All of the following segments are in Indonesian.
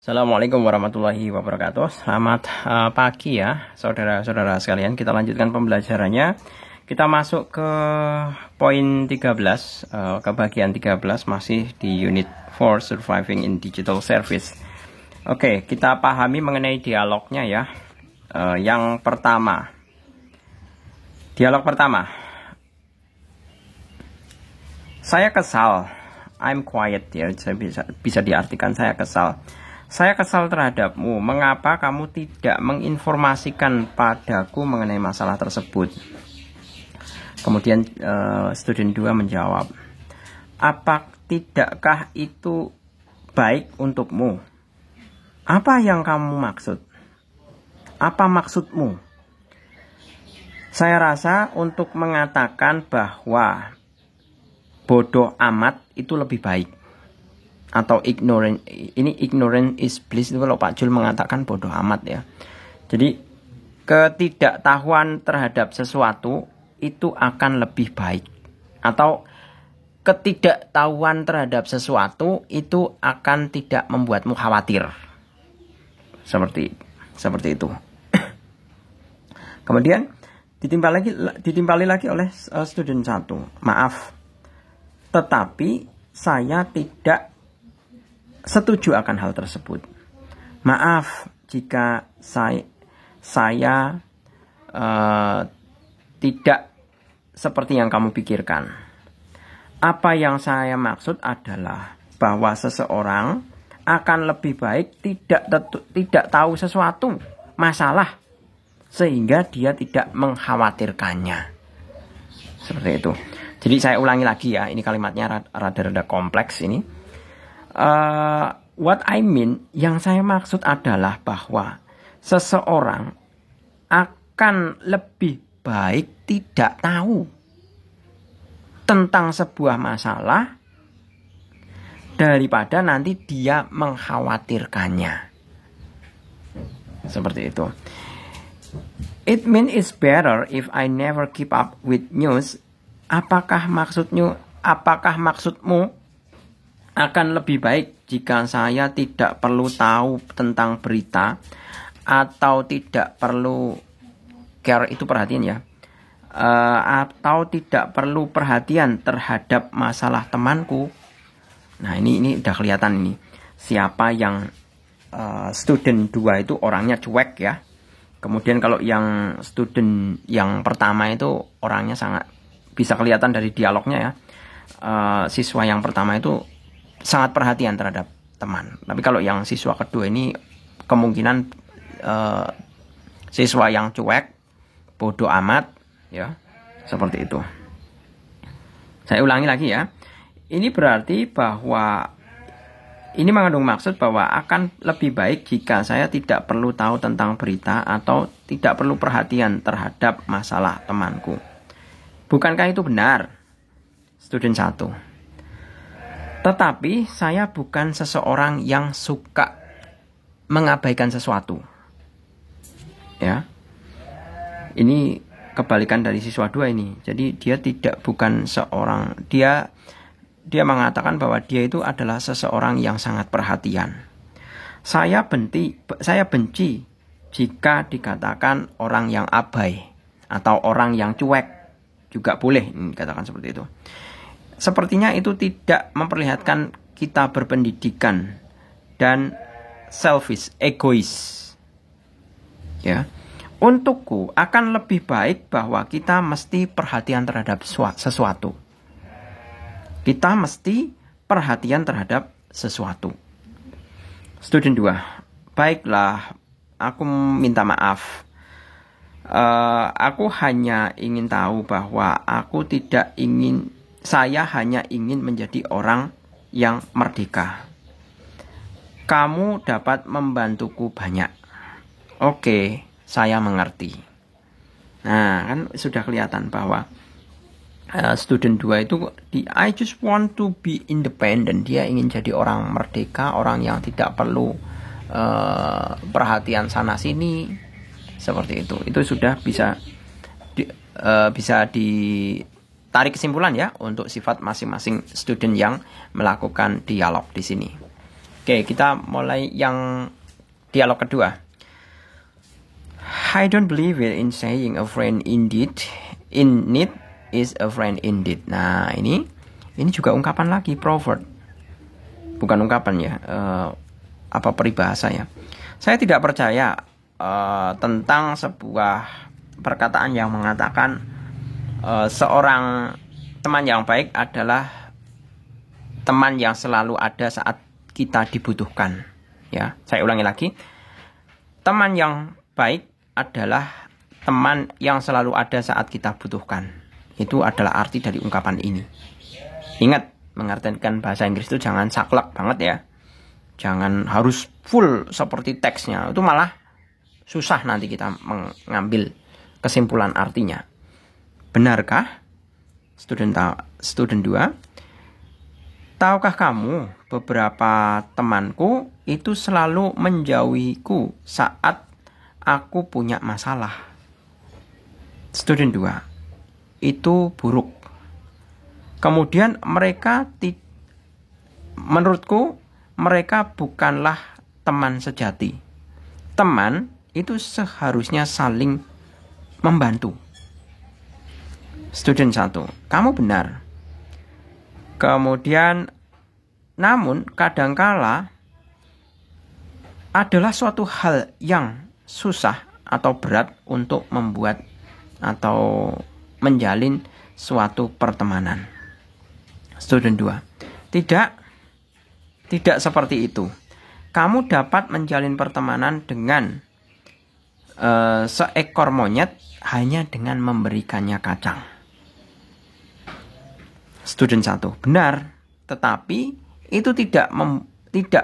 Assalamualaikum warahmatullahi wabarakatuh. Selamat pagi ya saudara-saudara sekalian. Kita lanjutkan pembelajarannya. Kita masuk ke poin 13, ke bagian 13, masih di unit 4 Surviving in Digital Service. Oke, kita pahami mengenai dialognya ya. Yang pertama, dialog pertama, saya kesal, I'm quiet ya, bisa diartikan saya kesal. Saya kesal terhadapmu. Mengapa kamu tidak menginformasikan padaku mengenai masalah tersebut? Kemudian student 2 menjawab, tidakkah itu baik untukmu? Apa yang kamu maksud? Apa maksudmu? Saya rasa untuk mengatakan bahwa bodoh amat itu lebih baik. Atau ignorant, ini ignorant is bliss itu kalau Pak Jul mengatakan bodoh amat ya. Jadi ketidaktahuan terhadap sesuatu itu akan lebih baik, atau ketidaktahuan terhadap sesuatu itu akan tidak membuatmu khawatir. Seperti itu. Kemudian ditimpali lagi oleh student 1. Maaf, tetapi saya tidak setuju akan hal tersebut. Maaf jika saya tidak seperti yang kamu pikirkan. Apa yang saya maksud adalah bahwa seseorang akan lebih baik tidak tahu sesuatu masalah sehingga dia tidak mengkhawatirkannya. Seperti itu. Jadi saya ulangi lagi ya, ini kalimatnya rada-rada kompleks ini. What I mean, yang saya maksud adalah bahwa seseorang akan lebih baik tidak tahu tentang sebuah masalah daripada nanti dia mengkhawatirkannya. Seperti itu. It means it's better if I never keep up with news. Apakah maksudmu akan lebih baik jika saya tidak perlu tahu tentang berita, atau tidak perlu care, itu perhatian ya, atau tidak perlu perhatian terhadap masalah temanku. Nah ini udah kelihatan ini siapa yang student 2 itu orangnya cuek ya. Kemudian kalau yang student yang pertama itu orangnya sangat, bisa kelihatan dari dialognya ya, siswa yang pertama itu sangat perhatian terhadap teman. Tapi kalau yang siswa kedua ini kemungkinan siswa yang cuek, bodoh amat ya, seperti itu. Saya ulangi lagi ya. Ini berarti bahwa ini mengandung maksud bahwa akan lebih baik jika saya tidak perlu tahu tentang berita atau tidak perlu perhatian terhadap masalah temanku. Bukankah itu benar? Student 1. Tetapi saya bukan seseorang yang suka mengabaikan sesuatu. Ya. Ini kebalikan dari siswa 2 ini. Jadi dia dia mengatakan bahwa dia itu adalah seseorang yang sangat perhatian. Saya benci jika dikatakan orang yang abai atau orang yang cuek, juga boleh dikatakan seperti itu. Sepertinya itu tidak memperlihatkan kita berpendidikan dan selfish, egois. Ya. Untukku akan lebih baik bahwa kita mesti perhatian terhadap sesuatu. Kita mesti perhatian terhadap sesuatu. Student 2. Baiklah, aku minta maaf. Aku hanya ingin tahu bahwa saya hanya ingin menjadi orang yang merdeka. Kamu dapat membantuku banyak. Oke, saya mengerti. Nah, kan sudah kelihatan bahwa student 2 itu I just want to be independent. Dia ingin jadi orang merdeka, orang yang tidak perlu perhatian sana sini. Seperti itu. Itu sudah bisa ditarik kesimpulan ya untuk sifat masing-masing student yang melakukan dialog di sini. Oke, kita mulai yang dialog kedua. I don't believe it in saying a friend in need is a friend indeed. Nah, ini juga ungkapan lagi, proverb. Bukan ungkapan ya, peribahasa ya. Saya tidak percaya tentang sebuah perkataan yang mengatakan seorang teman yang baik adalah teman yang selalu ada saat kita dibutuhkan. Ya, saya ulangi lagi. Teman yang baik adalah teman yang selalu ada saat kita butuhkan. Itu adalah arti dari ungkapan ini. Ingat, mengartikan bahasa Inggris itu jangan saklek banget ya. Jangan harus full seperti teksnya. Itu malah susah nanti kita mengambil kesimpulan artinya. Benarkah? Student 2. Tahukah kamu beberapa temanku itu selalu menjauhiku saat aku punya masalah. Student 2. Itu buruk. Kemudian menurutku mereka bukanlah teman sejati. Teman itu seharusnya saling membantu. Student 1. Kamu benar. Kemudian, namun kadangkala adalah suatu hal yang susah atau berat untuk membuat atau menjalin suatu pertemanan. Student 2. Tidak seperti itu. Kamu dapat menjalin pertemanan dengan seekor monyet hanya dengan memberikannya kacang. Student 1. Benar, tetapi itu tidak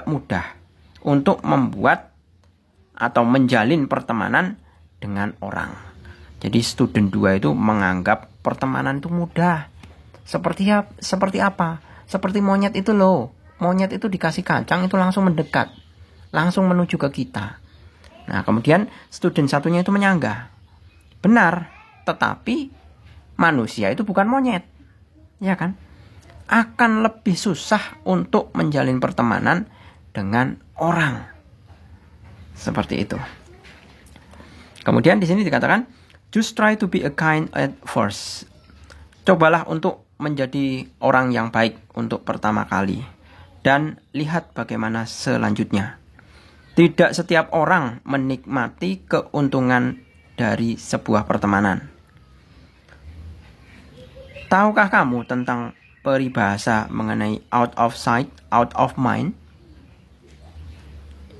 mudah untuk membuat atau menjalin pertemanan dengan orang. Jadi student 2 itu menganggap pertemanan itu mudah. Seperti apa? Seperti monyet itu loh. Monyet itu dikasih kacang itu langsung mendekat. Langsung menuju ke kita. Nah, kemudian student satunya itu menyanggah. Benar, tetapi manusia itu bukan monyet. Ya kan? Akan lebih susah untuk menjalin pertemanan dengan orang. Seperti itu. Kemudian di sini dikatakan, just try to be a kind at first. Cobalah untuk menjadi orang yang baik untuk pertama kali. Dan lihat bagaimana selanjutnya. Tidak setiap orang menikmati keuntungan dari sebuah pertemanan. Tahukah kamu tentang peribahasa mengenai out of sight, out of mind?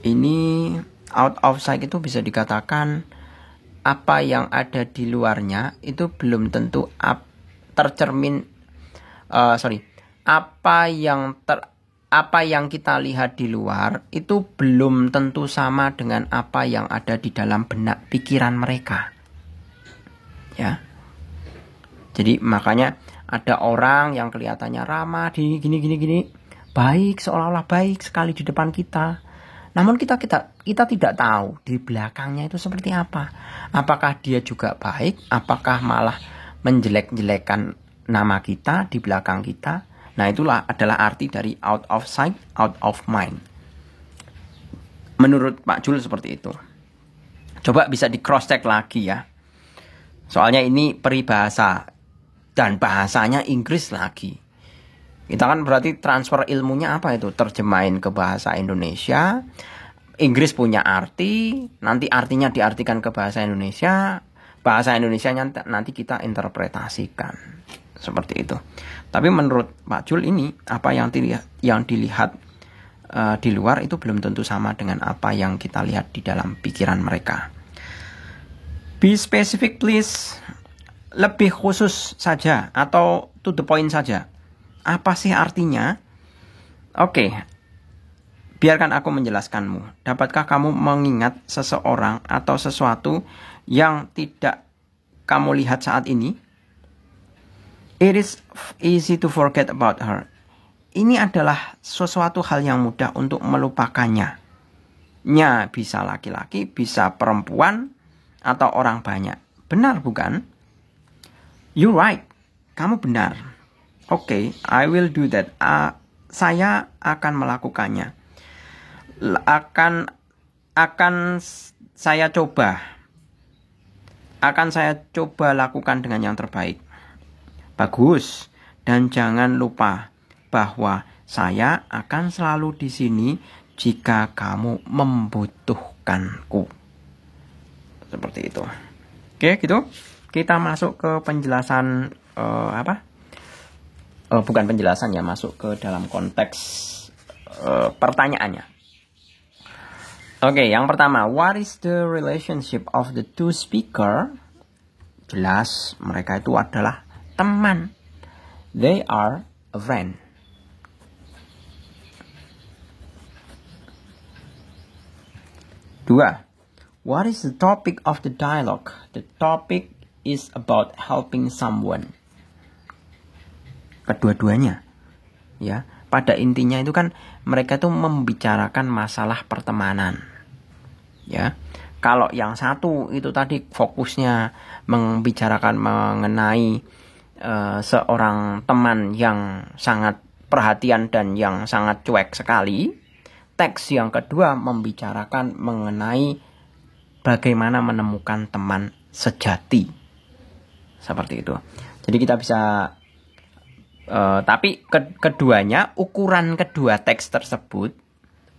Ini out of sight itu bisa dikatakan apa yang ada di luarnya itu belum tentu tercermin. Apa yang kita lihat di luar itu belum tentu sama dengan apa yang ada di dalam benak pikiran mereka. Ya. Jadi makanya ada orang yang kelihatannya ramah, gini, baik, seolah-olah baik sekali di depan kita. Namun kita tidak tahu di belakangnya itu seperti apa. Apakah dia juga baik? Apakah malah menjelek-jelekan nama kita di belakang kita? Nah, itulah adalah arti dari out of sight, out of mind. Menurut Pak Jul seperti itu. Coba bisa di cross check lagi ya. Soalnya ini peribahasa dan bahasanya Inggris lagi. Kita kan berarti transfer ilmunya apa itu? Terjemahin ke bahasa Indonesia. Inggris punya arti, nanti artinya diartikan ke bahasa Indonesia. Bahasa Indonesianya nanti kita interpretasikan. Seperti itu. Tapi menurut Pak Jul ini, apa yang dilihat di luar itu belum tentu sama dengan apa yang kita lihat di dalam pikiran mereka. Be specific please. Lebih khusus saja atau to the point saja. Apa sih artinya? Oke, biarkan aku menjelaskanmu. Dapatkah kamu mengingat seseorang atau sesuatu yang tidak kamu lihat saat ini? It is easy to forget about her. Ini adalah sesuatu hal yang mudah untuk melupakannya. Nya bisa laki-laki, bisa perempuan, atau orang banyak. Benar bukan? You're right. Kamu benar. Oke, I will do that. Saya akan melakukannya. akan saya coba lakukan dengan yang terbaik. Bagus. Dan jangan lupa bahwa saya akan selalu di sini jika kamu membutuhkanku. Seperti itu. Oke, gitu. Kita masuk ke penjelasan bukan penjelasan ya, masuk ke dalam konteks pertanyaannya. Oke, yang pertama, what is the relationship of the two speaker? Jelas, mereka itu adalah teman. They are a friend. Dua, what is the topic of the dialogue? The topic is about helping someone. Kedua-duanya, ya, pada intinya itu kan mereka tuh membicarakan masalah pertemanan, ya. Kalau yang satu itu tadi fokusnya membicarakan mengenai seorang teman yang sangat perhatian dan yang sangat cuek sekali. Teks yang kedua membicarakan mengenai bagaimana menemukan teman sejati. Seperti itu. Jadi kita bisa tapi keduanya, ukuran kedua teks tersebut,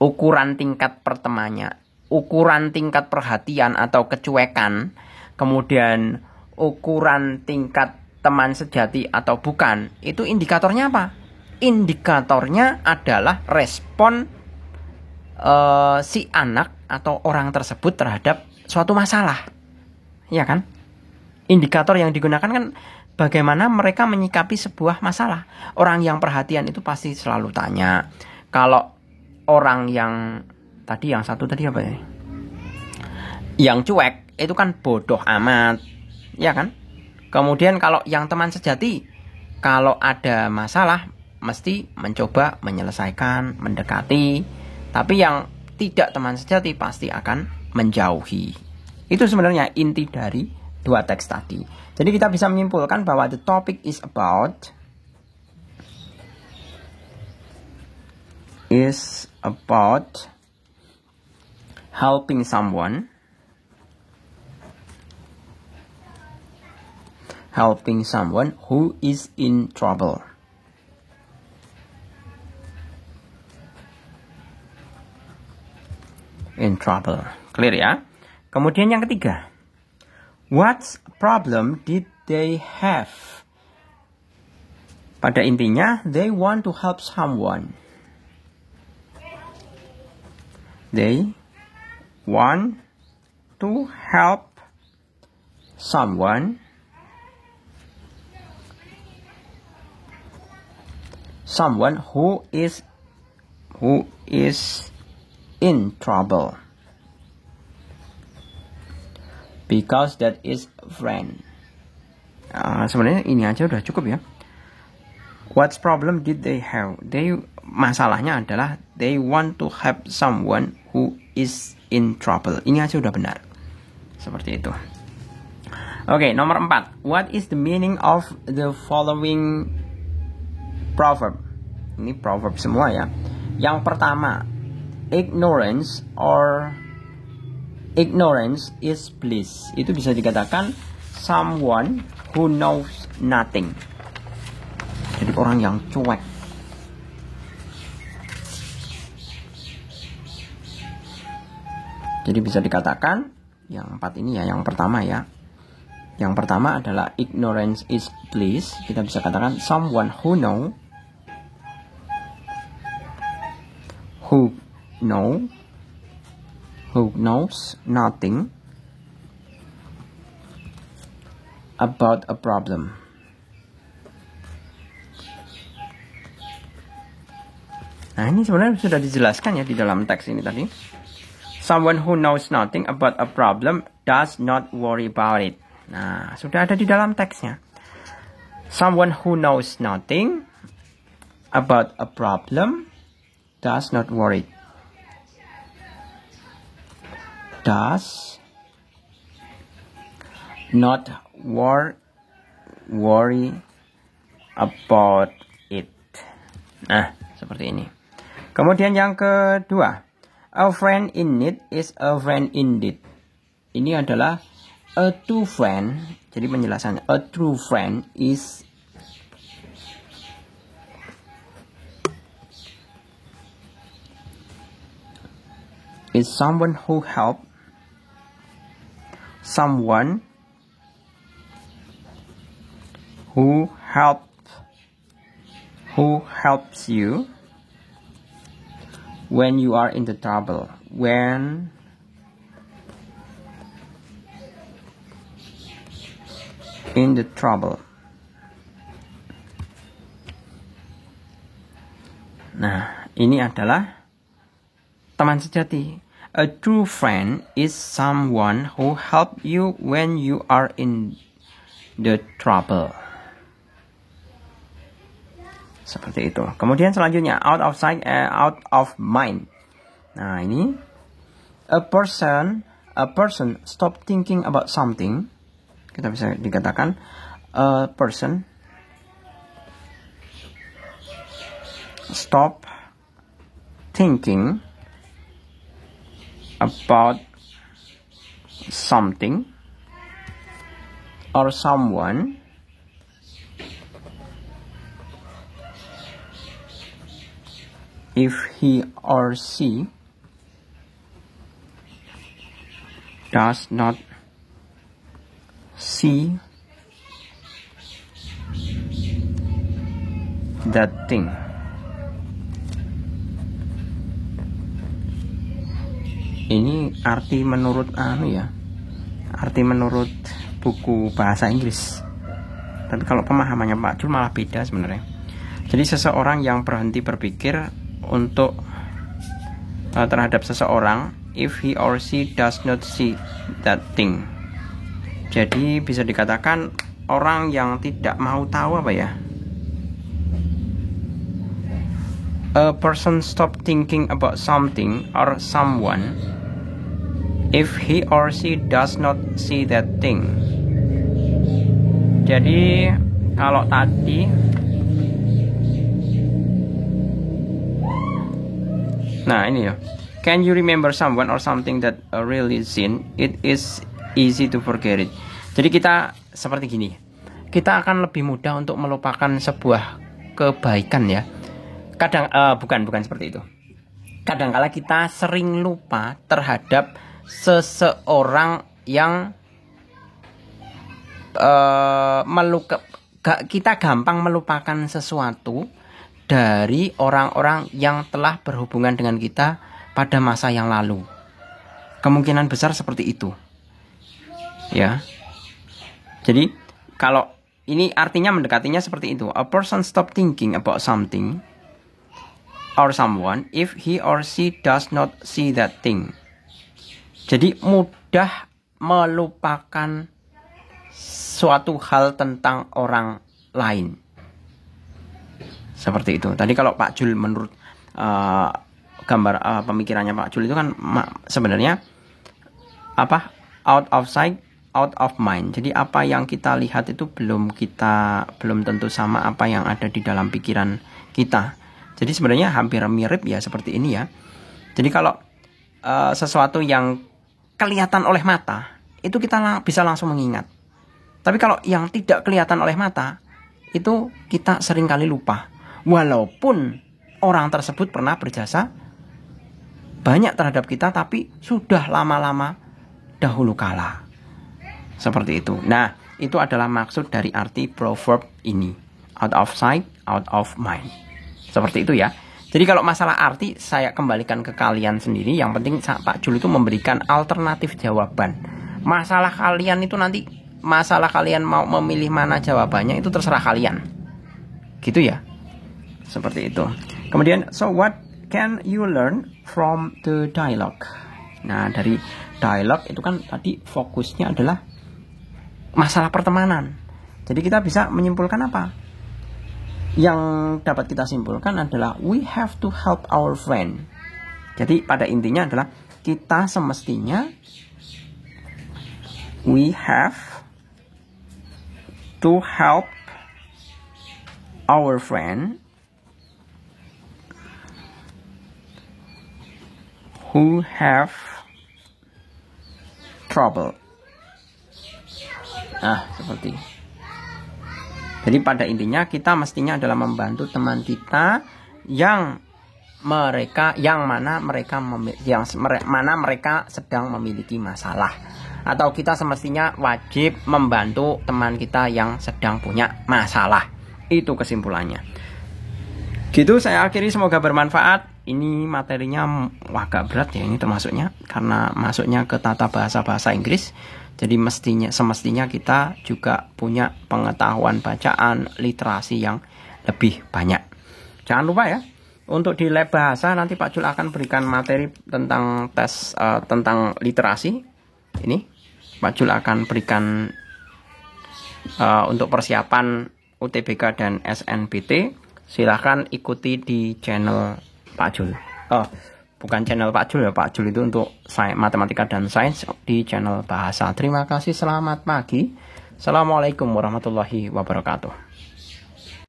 ukuran tingkat pertemanannya, ukuran tingkat perhatian atau kecuekan, kemudian ukuran tingkat teman sejati atau bukan, itu indikatornya apa? Indikatornya adalah respon si anak atau orang tersebut terhadap suatu masalah, ya kan? Indikator yang digunakan kan bagaimana mereka menyikapi sebuah masalah. Orang yang perhatian itu pasti selalu tanya. Kalau orang yang tadi, yang satu tadi apa ya? Yang cuek itu kan bodoh amat, ya kan? Kemudian kalau yang teman sejati, kalau ada masalah mesti mencoba menyelesaikan, mendekati. Tapi yang tidak teman sejati pasti akan menjauhi. Itu sebenarnya inti dari dua teks tadi. Jadi kita bisa menyimpulkan bahwa the topic is about helping someone who is in trouble. Clear ya? Kemudian yang ketiga, what problem did they have? Pada intinya, they want to help someone. They want to help someone who is in trouble, because that is friend. Sebenarnya ini aja udah cukup ya. What problem did they have? Masalahnya adalah they want to help someone who is in trouble. Ini aja udah benar. Seperti itu. Oke, nomor 4. What is the meaning of the following proverb? Ini proverb semua ya. Yang pertama, ignorance is bliss. Itu bisa dikatakan someone who knows nothing. Jadi orang yang cuek. Jadi bisa dikatakan yang 4 ini ya, yang pertama ya. Yang pertama adalah ignorance is bliss. Kita bisa katakan someone who knows nothing about a problem. Nah, ini sebenarnya sudah dijelaskan ya di dalam teks ini tadi. Someone who knows nothing about a problem does not worry about it. Nah, sudah ada di dalam teksnya. Someone who knows nothing about a problem does not worry. Does not worry about it. Nah, seperti ini. Kemudian yang kedua, A friend in need is a friend indeed. Ini adalah a true friend. Jadi penjelasannya, a true friend is someone who helps someone who helps you when you are in the trouble. When in the trouble. Nah, ini adalah teman sejati. A true friend is someone who helps you when you are in the trouble. Seperti itu. Kemudian selanjutnya, out of sight, out of mind. Nah, ini a person stop thinking about something. Kita bisa dikatakan a person stop thinking about something or someone if he or she does not see that thing. Ini arti menurut arti menurut buku bahasa Inggris. Tapi kalau pemahamannya Pak Jul malah beda sebenarnya. Jadi seseorang yang berhenti berpikir untuk terhadap seseorang if he or she does not see that thing. Jadi bisa dikatakan orang yang tidak mau tahu apa ya? A person stop thinking about something or someone if he or she does not see that thing. Jadi kalau tadi, nah ini ya, can you remember someone or something that really seen? It is easy to forget it. Jadi kita seperti gini, kita akan lebih mudah untuk melupakan sebuah kebaikan ya. Kadang bukan seperti itu. Kadangkala kita sering lupa terhadap seseorang yang kita gampang melupakan sesuatu dari orang-orang yang telah berhubungan dengan kita pada masa yang lalu. Kemungkinan besar seperti itu. Ya. Jadi kalau ini artinya mendekatinya seperti itu. A person stop thinking about something or someone if he or she does not see that thing. Jadi mudah melupakan suatu hal tentang orang lain. Seperti itu. Tadi kalau Pak Jul menurut gambar pemikirannya Pak Jul itu kan sebenarnya apa? Out of sight, out of mind. Jadi apa yang kita lihat itu belum tentu sama apa yang ada di dalam pikiran kita. Jadi sebenarnya hampir mirip ya seperti ini ya. Jadi kalau sesuatu yang kelihatan oleh mata itu kita bisa langsung mengingat. Tapi kalau yang tidak kelihatan oleh mata itu kita seringkali lupa. Walaupun orang tersebut pernah berjasa banyak terhadap kita tapi sudah lama-lama dahulu kala. Seperti itu. Nah, itu adalah maksud dari arti proverb ini. Out of sight, out of mind. Seperti itu ya. Jadi kalau masalah arti saya kembalikan ke kalian sendiri. Yang penting Pak Jul itu memberikan alternatif jawaban. Masalah kalian itu nanti, masalah kalian mau memilih mana jawabannya itu terserah kalian. Gitu ya. Seperti itu. Kemudian, so what can you learn from the dialogue? Nah, dari dialog itu kan tadi fokusnya adalah masalah pertemanan. Jadi kita bisa menyimpulkan apa? Yang dapat kita simpulkan adalah we have to help our friend. Jadi pada intinya adalah kita semestinya we have to help our friend who have trouble. Seperti. Jadi pada intinya kita mestinya adalah membantu teman kita yang mana mereka sedang memiliki masalah, atau kita semestinya wajib membantu teman kita yang sedang punya masalah. Itu kesimpulannya. Gitu saya akhiri, semoga bermanfaat. Ini materinya agak berat ya ini termasuknya, karena masuknya ke tata bahasa Inggris. Jadi semestinya kita juga punya pengetahuan bacaan, literasi yang lebih banyak. Jangan lupa ya, untuk di lab bahasa nanti Pak Jul akan berikan materi tentang tes tentang literasi. Ini Pak Jul akan berikan untuk persiapan UTBK dan SNBT. Silahkan ikuti di channel Pak Jul. Bukan channel Pak Jul ya, Pak Jul itu untuk matematika dan sains di channel bahasa. Terima kasih, selamat pagi. Assalamualaikum warahmatullahi wabarakatuh.